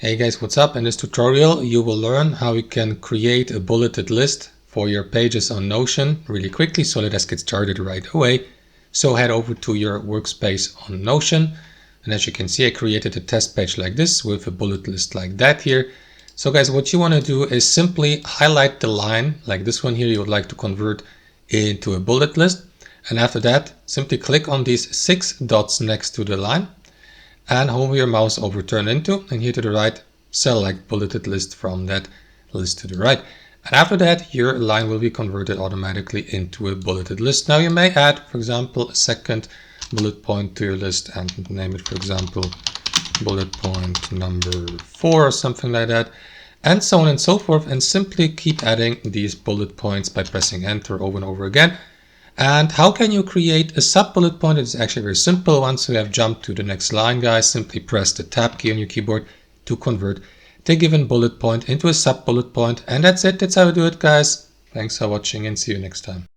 Hey guys, what's up? In this tutorial you will learn how you can create a bulleted list for your pages on Notion really quickly. So let us get started right away. So head over to your workspace on Notion, and as you can see I created a test page like this with a bullet list like that here. So guys, what you want to do is simply highlight the line like this one here you would like to convert into a bullet list, and after that simply click on these 6 dots next to the line and hover your mouse over turn into, and here to the right select bulleted list from that list to the right. And after that your line will be converted automatically into a bulleted list. Now you may add, for example, a second bullet point to your list and name it, for example, bullet point number 4 or something like that, and so on and so forth, and simply keep adding these bullet points by pressing enter over and over again. And how can you create a sub bullet point? It's actually very simple. Once you have jumped to the next line, guys, simply press the tab key on your keyboard to convert the given bullet point into a sub bullet point. And that's it. That's how you do it, guys. Thanks for watching and see you next time.